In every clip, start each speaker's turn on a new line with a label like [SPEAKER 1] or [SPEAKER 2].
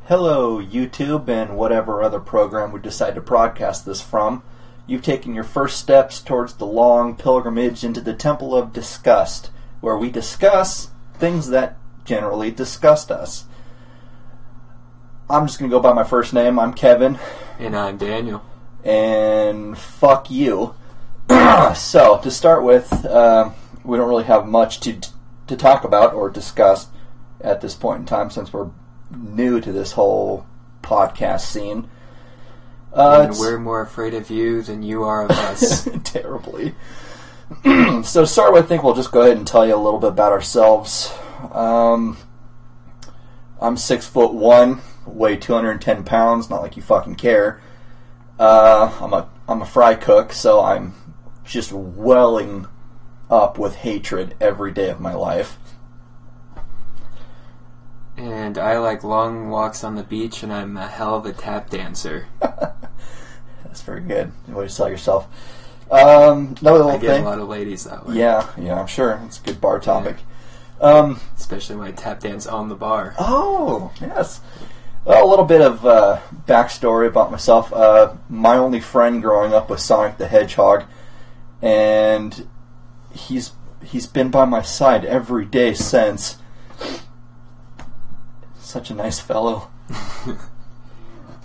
[SPEAKER 1] Hello, YouTube, and whatever other program we decide to broadcast this from. You've taken your first steps towards the long pilgrimage into the Temple of Disgust, where we discuss things that generally disgust us. I'm just going to go by my first name. I'm Kevin.
[SPEAKER 2] And I'm Daniel.
[SPEAKER 1] And fuck you. So, to start with, we don't really have much to talk about or discuss at this point in time since we're new to this whole podcast scene.
[SPEAKER 2] And we're more afraid of you than you are of us.
[SPEAKER 1] Terribly. So to start with, I think we'll just go ahead and tell you a little bit about ourselves. I'm 6'1", weigh 210 pounds, not like you fucking care. I'm a fry cook, so I'm just welling up with hatred every day of my life.
[SPEAKER 2] And I like long walks on the beach, and I'm a hell of a tap dancer.
[SPEAKER 1] That's very good. Way to sell yourself. Another little
[SPEAKER 2] I get
[SPEAKER 1] thing.
[SPEAKER 2] a lot of ladies that way.
[SPEAKER 1] Yeah, I'm sure. It's a good bar topic.
[SPEAKER 2] Yeah. Especially when I tap dance on the bar.
[SPEAKER 1] Oh, yes. Well, a little bit of backstory about myself. My only friend growing up was Sonic the Hedgehog, and he's been by my side every day since. Such a nice fellow.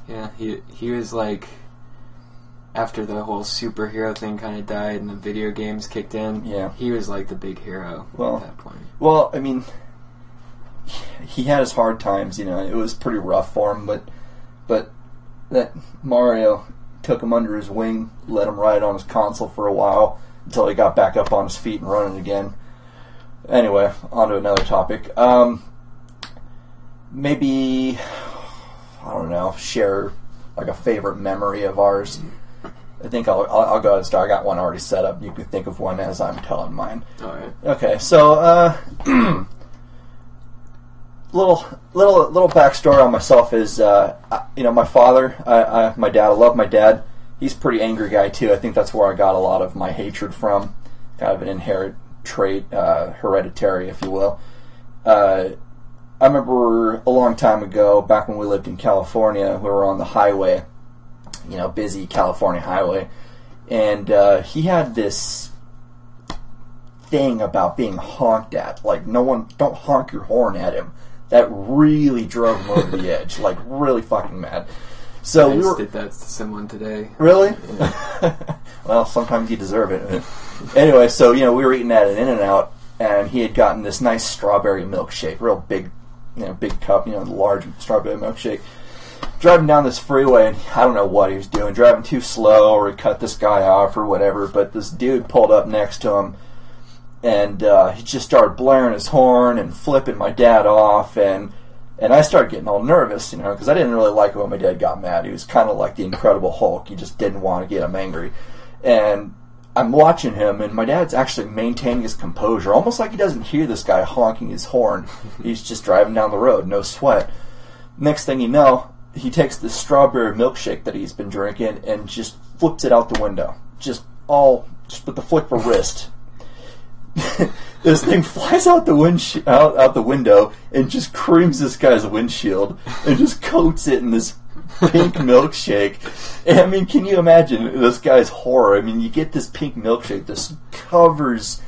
[SPEAKER 2] Yeah, he was like, after the whole superhero thing kind of died and the video games kicked in,
[SPEAKER 1] yeah,
[SPEAKER 2] he was like the big hero at that point.
[SPEAKER 1] Well, I mean, he had his hard times, it was pretty rough for him, but that Mario took him under his wing, let him ride on his console for a while until he got back up on his feet and running again. Anyway, on to another topic. Maybe, I don't know, share like a favorite memory of ours. I think I'll go ahead and start. I got one already set up. You can think of one as I'm telling mine.
[SPEAKER 2] All right.
[SPEAKER 1] Okay, so little backstory on myself is my father, my dad. I love my dad. He's a pretty angry guy too. I think that's where I got a lot of my hatred from. Kind of an inherent trait, hereditary, if you will. I remember a long time ago, back when we lived in California, we were on the highway, busy California highway, and he had this thing about being honked at. Like, don't honk your horn at him. That really drove him over the edge, like really fucking mad. So
[SPEAKER 2] I just did that to someone today.
[SPEAKER 1] Really?
[SPEAKER 2] Yeah.
[SPEAKER 1] Well, sometimes you deserve it. Anyway, so we were eating at an In-N-Out, and he had gotten this nice strawberry milkshake, real big cup, large strawberry milkshake. Driving down this freeway, and I don't know what he was doing, driving too slow, or he cut this guy off, or whatever, but this dude pulled up next to him, and he just started blaring his horn and flipping my dad off, and I started getting all nervous, because I didn't really like it when my dad got mad. He was kind of like the Incredible Hulk. He just didn't want to get him angry. And I'm watching him, and my dad's actually maintaining his composure, almost like he doesn't hear this guy honking his horn. He's just driving down the road, no sweat. Next thing you know, he takes this strawberry milkshake that he's been drinking and just flips it out the window. Just with the flick of a wrist. This thing flies out the window and just creams this guy's windshield and just coats it in this pink milkshake. And, I mean, can you imagine this guy's horror? I mean, you get this pink milkshake, this covers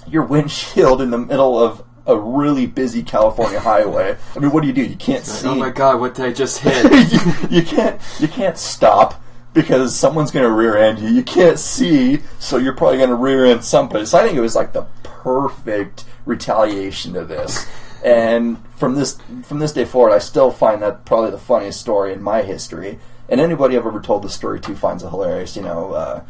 [SPEAKER 1] your windshield in the middle of a really busy California highway. I mean, what do? You can't see.
[SPEAKER 2] Oh my god, what did I just hit?
[SPEAKER 1] you can't stop because someone's going to rear end you. You can't see, so you're probably going to rear end somebody. So I think it was like the perfect retaliation to this. And from this day forward, I still find that probably the funniest story in my history. And anybody I've ever told the story to finds it hilarious. A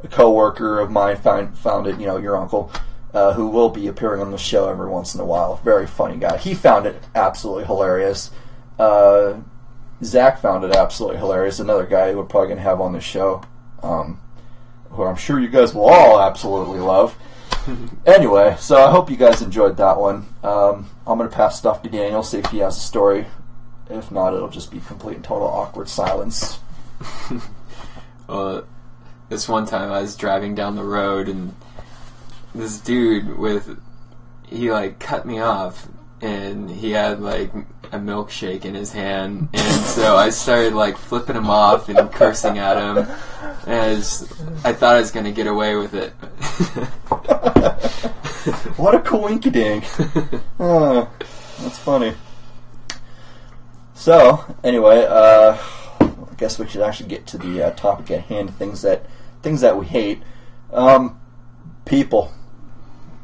[SPEAKER 1] coworker of mine found it. Your uncle, who will be appearing on the show every once in a while. Very funny guy. He found it absolutely hilarious. Zach found it absolutely hilarious. Another guy we're probably going to have on the show, who I'm sure you guys will all absolutely love. Anyway, so I hope you guys enjoyed that one. I'm going to pass stuff to Daniel, see if he has a story. If not, it'll just be complete and total awkward silence.
[SPEAKER 2] Well, this one time I was driving down the road, and this dude he cut me off, and he had a milkshake in his hand, and so I started like flipping him off and cursing at him, as I thought I was going to get away with it.
[SPEAKER 1] What a coinkydink. That's funny. So, anyway, I guess we should actually get to the topic at hand, things that we hate. People.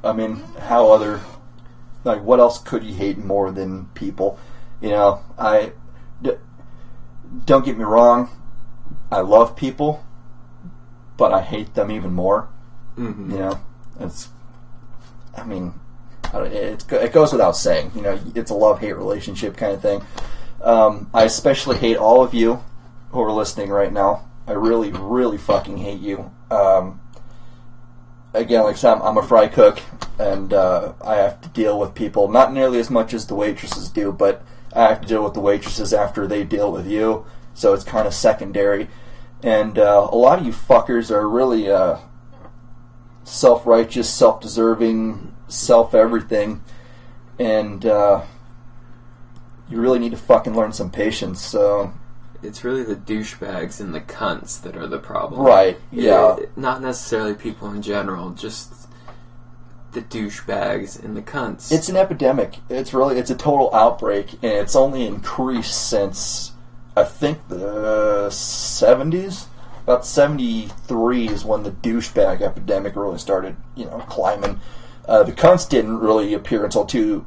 [SPEAKER 1] I mean, what else could you hate more than people? You know, don't get me wrong, I love people, but I hate them even more. Mm-hmm. You know, it goes without saying. You know, it's a love-hate relationship kind of thing. I especially hate all of you who are listening right now. I really, really fucking hate you. Again, like I said, I'm a fry cook, and I have to deal with people, not nearly as much as the waitresses do, but I have to deal with the waitresses after they deal with you, so it's kind of secondary. And a lot of you fuckers are really self-righteous, self-deserving, self-everything, and you really need to fucking learn some patience, so...
[SPEAKER 2] It's really the douchebags and the cunts that are the problem.
[SPEAKER 1] Right, yeah.
[SPEAKER 2] Not necessarily people in general, just the douchebags and the cunts.
[SPEAKER 1] It's an epidemic. It's a total outbreak, and it's only increased since, I think, the 70s. About 73 is when the douchebag epidemic really started, climbing. The cunts didn't really appear until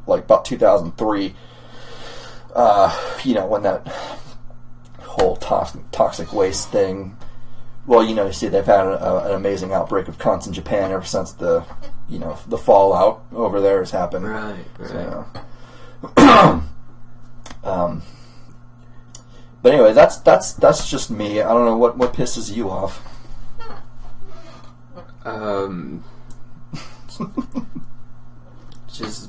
[SPEAKER 1] about 2003. When that whole toxic waste thing. Well, you see, they've had an amazing outbreak of cunts in Japan ever since the fallout over there has happened.
[SPEAKER 2] Right.
[SPEAKER 1] So, but anyway, that's just me. I don't know what pisses you off.
[SPEAKER 2] Just.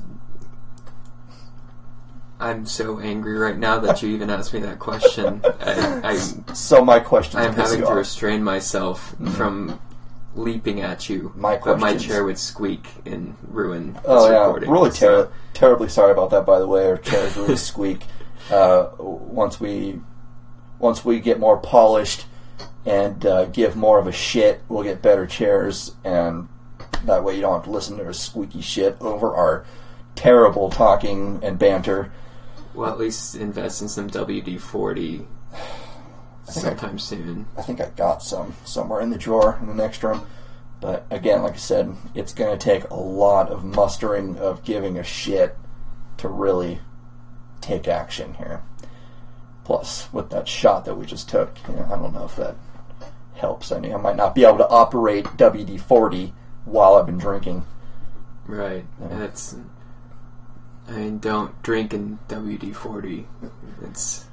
[SPEAKER 2] I'm so angry right now that you even asked me that question.
[SPEAKER 1] So my question.
[SPEAKER 2] I'm having to restrain myself from leaping at you.
[SPEAKER 1] But
[SPEAKER 2] my chair would squeak and ruin this
[SPEAKER 1] Oh
[SPEAKER 2] recording.
[SPEAKER 1] yeah, really terribly sorry about that. By the way, our chairs really squeak. Once we get more polished and give more of a shit, we'll get better chairs, and that way you don't have to listen to our squeaky shit over our terrible talking and banter.
[SPEAKER 2] Well, at least invest in some WD-40 sometime soon.
[SPEAKER 1] I think I got some somewhere in the drawer in the next room. But again, like I said, it's going to take a lot of mustering of giving a shit to really take action here. Plus, with that shot that we just took, I don't know if that helps. I mean, I might not be able to operate WD-40 while I've been drinking.
[SPEAKER 2] Right. Don't drink in WD-40. It's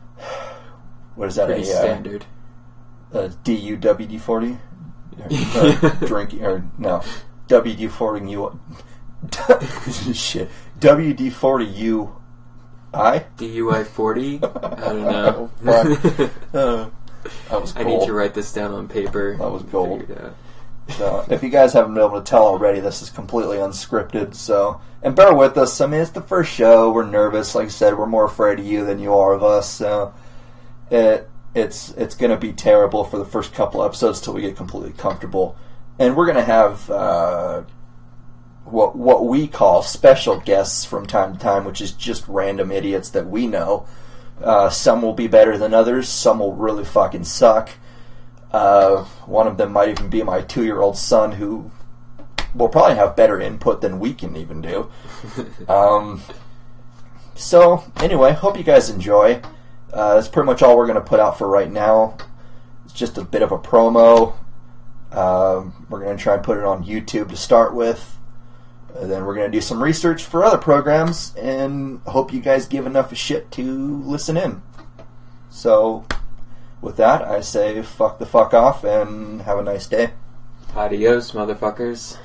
[SPEAKER 1] what is that?
[SPEAKER 2] Pretty standard.
[SPEAKER 1] DUWD-40? Drinking or no? WD-40 you shit. WD-40 UI?
[SPEAKER 2] DUI-40? I don't know.
[SPEAKER 1] That was gold.
[SPEAKER 2] I need to write this down on paper.
[SPEAKER 1] That was gold. So, if you guys haven't been able to tell already, this is completely unscripted, so... And bear with us, I mean, it's the first show, we're nervous, like I said, we're more afraid of you than you are of us, so... It's going to be terrible for the first couple episodes till we get completely comfortable. And we're going to have what we call special guests from time to time, which is just random idiots that we know. Some will be better than others, some will really fucking suck. One of them might even be my 2-year-old son, who will probably have better input than we can even do. So, anyway, hope you guys enjoy. That's pretty much all we're going to put out for right now. It's just a bit of a promo. We're going to try and put it on YouTube to start with. And then we're going to do some research for other programs, and hope you guys give enough of shit to listen in. So... with that, I say fuck the fuck off and have a nice day.
[SPEAKER 2] Adios, motherfuckers.